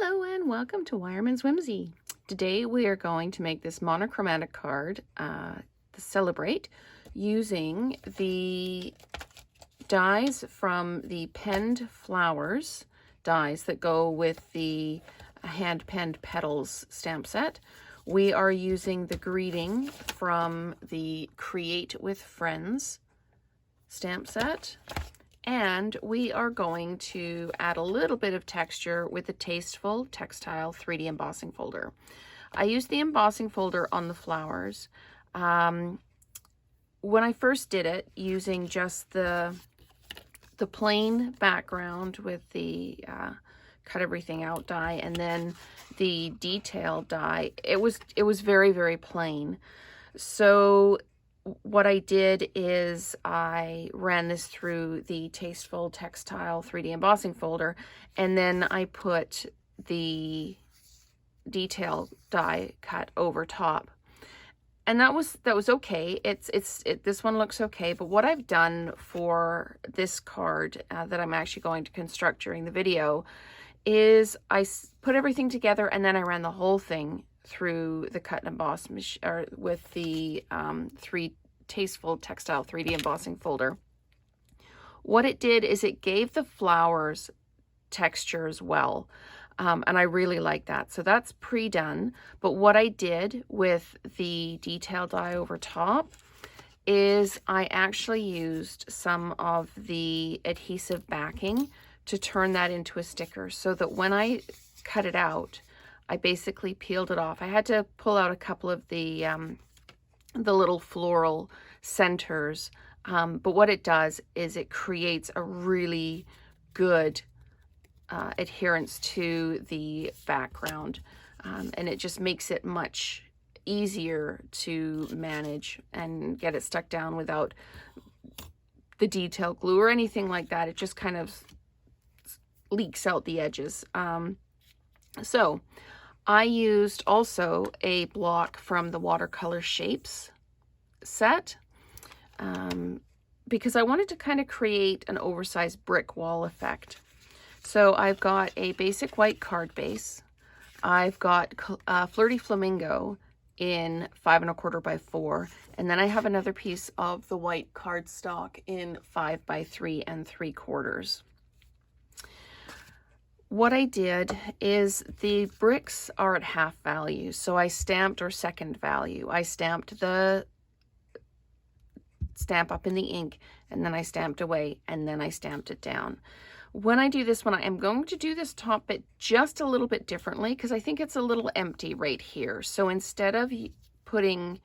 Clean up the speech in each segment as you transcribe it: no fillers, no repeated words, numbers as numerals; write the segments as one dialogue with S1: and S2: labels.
S1: Hello and welcome to Wireman's Whimsy. Today we are going to make this monochromatic card, to celebrate, using the dies from the penned flowers dies that go with the hand-penned petals stamp set. We are using the greeting from the Create with Friends stamp set. And we are going to add a little bit of texture with the Tasteful Textile 3D embossing folder. I used the embossing folder on the flowers. When I first did it, using just the plain background with the cut everything out die and then the detail die, it was very, very plain. So what I did is I ran this through the Tasteful Textile 3D embossing folder, and then I put the detail die cut over top. And that was okay. This one looks okay, but what I've done for this card that I'm actually going to construct during the video is I put everything together and then I ran the whole thing through the cut and emboss with the Tasteful Textile 3D embossing folder. What it did is it gave the flowers texture as well, and I really like that. So that's pre-done. But what I did with the detail die over top is I actually used some of the adhesive backing to turn that into a sticker, so that when I cut it out, I basically peeled it off. I had to pull out a couple of the little floral centers, but what it does is it creates a really good adherence to the background, and it just makes it much easier to manage and get it stuck down without the detail glue or anything like that. It just kind of leaks out the edges. So I used also a block from the Watercolor Shapes set because I wanted to kind of create an oversized brick wall effect. So I've got a basic white card base. I've got Flirty Flamingo in 5 1/4 by 4, and then I have another piece of the white cardstock in 5 by 3 3/4. What I did is the bricks are at half value, so I stamped, or second value. I stamped the stamp up in the ink, and then I stamped away, and then I stamped it down. When I do this one, I am going to do this top bit just a little bit differently because I think it's a little empty right here. So instead of putting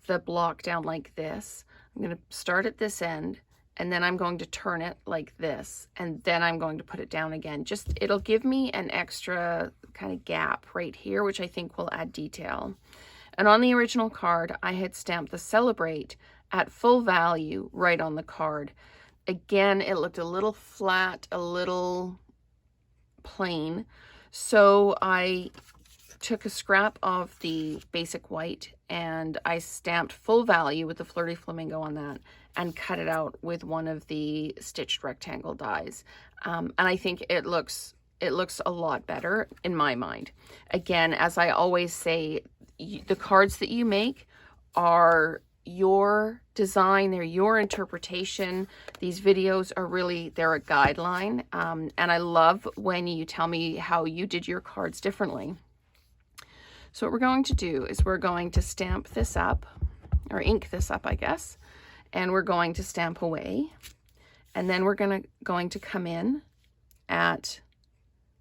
S1: the block down like this, I'm going to start at this end, and then I'm going to turn it like this, and then I'm going to put it down again. Just, it'll give me an extra kind of gap right here, which I think will add detail. And on the original card, I had stamped the Celebrate at full value right on the card. Again, it looked a little flat, a little plain. So I took a scrap of the basic white and I stamped full value with the Flirty Flamingo on that and cut it out with one of the stitched rectangle dies. And I think it looks a lot better in my mind. Again, as I always say, the cards that you make are your design, they're your interpretation. These videos are really, they're a guideline. And I love when you tell me how you did your cards differently. So what we're going to do is we're going to stamp this up, or ink this up, I guess, and we're going to stamp away. And then we're going to come in at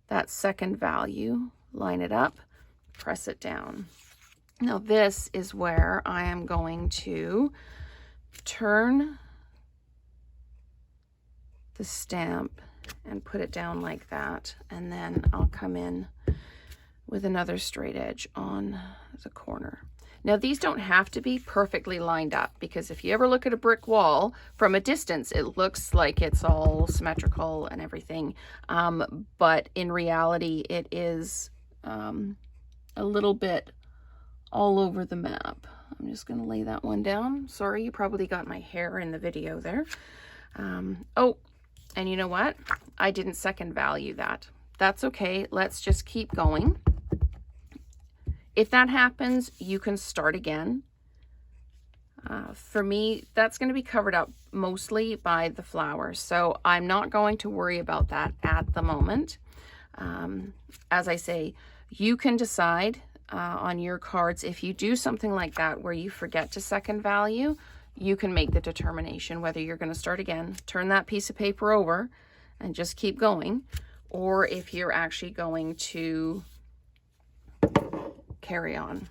S1: that second value, line it up, press it down. Now this is where I am going to turn the stamp and put it down like that, and then I'll come in with another straight edge on the corner. Now these don't have to be perfectly lined up, because if you ever look at a brick wall from a distance, it looks like it's all symmetrical and everything, but in reality it is a little bit all over the map. I'm just going to lay that one down. Sorry, you probably got my hair in the video there. Oh, and you know what? I didn't second value that. that's okay. Let's just keep going. If that happens, you can start again. For me, that's going to be covered up mostly by the flowers, so I'm not going to worry about that at the moment. As I say, you can decide on your cards, if you do something like that where you forget to second value, you can make the determination whether you're going to start again, turn that piece of paper over and just keep going, or if you're actually going to carry on.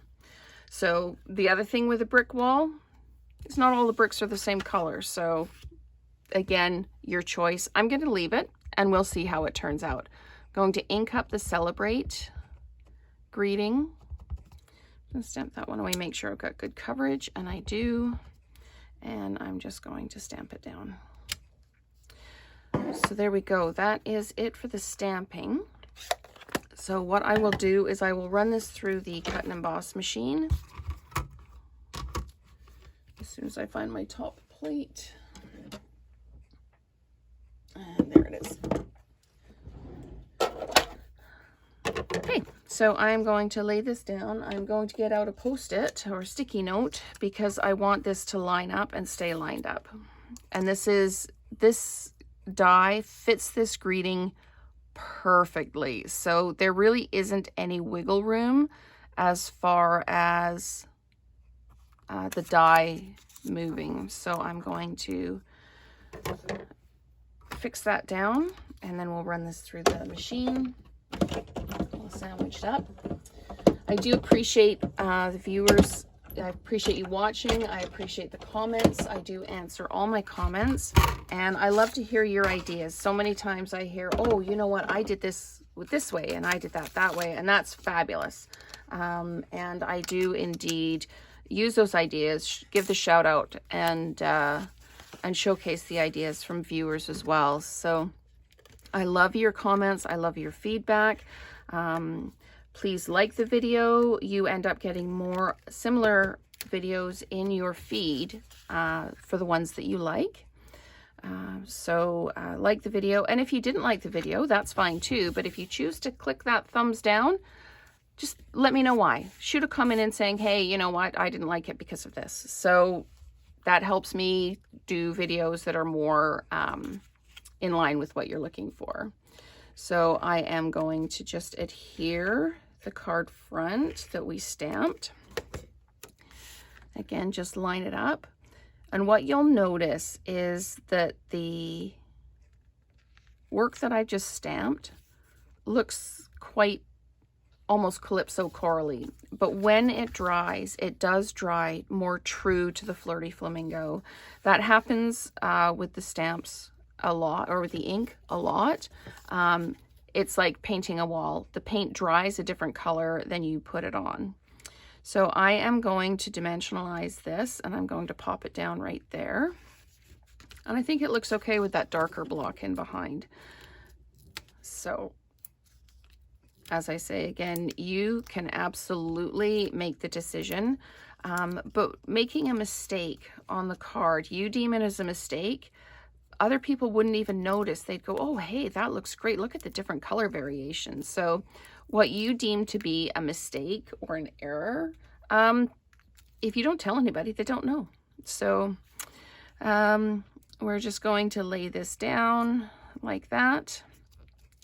S1: So the other thing with a brick wall is not all the bricks are the same color. So again, your choice. I'm going to leave it and we'll see how it turns out. I'm going to ink up the Celebrate greeting. I'm going to stamp that one away, make sure I've got good coverage, and I do. And I'm just going to stamp it down. So there we go. That is it for the stamping. So what I will do is I will run this through the cut and emboss machine as soon as I find my top plate. And there it is. Okay, so I'm going to lay this down. I'm going to get out a Post-it or sticky note because I want this to line up and stay lined up. And this die fits this greeting perfectly. So there really isn't any wiggle room as far as the die moving. So I'm going to fix that down and then we'll run this through the machine. All sandwiched up. I do appreciate the viewers. I appreciate you watching. I appreciate the comments. I do answer all my comments, and I love to hear your ideas. So many times I hear, oh, you know what, I did this with this way and I did that way, and that's fabulous. And I do indeed use those ideas, give the shout out, and showcase the ideas from viewers as well. So I love your comments. I love your feedback. Please like the video. You end up getting more similar videos in your feed for the ones that you like. So like the video. And if you didn't like the video, that's fine too. But if you choose to click that thumbs down, just let me know why. Shoot a comment in saying, hey, you know what, I didn't like it because of this. So that helps me do videos that are more in line with what you're looking for. So I am going to just adhere the card front that we stamped. Again, just line it up. And what you'll notice is that the work that I just stamped looks quite almost calypso corally, but when it dries, it does dry more true to the Flirty Flamingo. That happens with the stamps a lot, or with the ink a lot. It's like painting a wall. The paint dries a different color than you put it on. So I am going to dimensionalize this, and I'm going to pop it down right there. And I think it looks okay with that darker block in behind. So as I say again, you can absolutely make the decision, but making a mistake on the card, you deem it as a mistake, other people wouldn't even notice. They'd go, oh, hey, that looks great. Look at the different color variations. So what you deem to be a mistake or an error, if you don't tell anybody, they don't know. So we're just going to lay this down like that.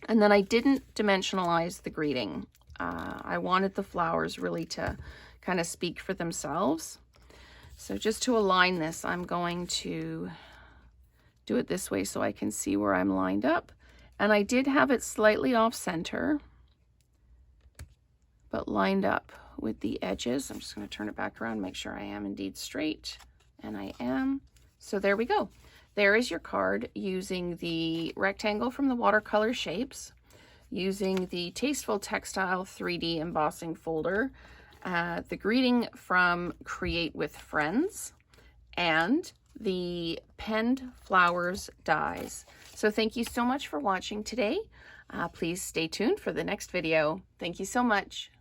S1: And then I didn't dimensionalize the greeting. I wanted the flowers really to kind of speak for themselves. So just to align this, I'm going to do it this way so I can see where I'm lined up. And I did have it slightly off center, but lined up with the edges. I'm just going to turn it back around, make sure I am indeed straight, and I am. So there we go. There is your card using the rectangle from the Watercolor Shapes, using the Tasteful Textile 3D embossing folder, the greeting from Create with Friends, and the penned flowers dies. So thank you so much for watching today. Please stay tuned for the next video. Thank you so much.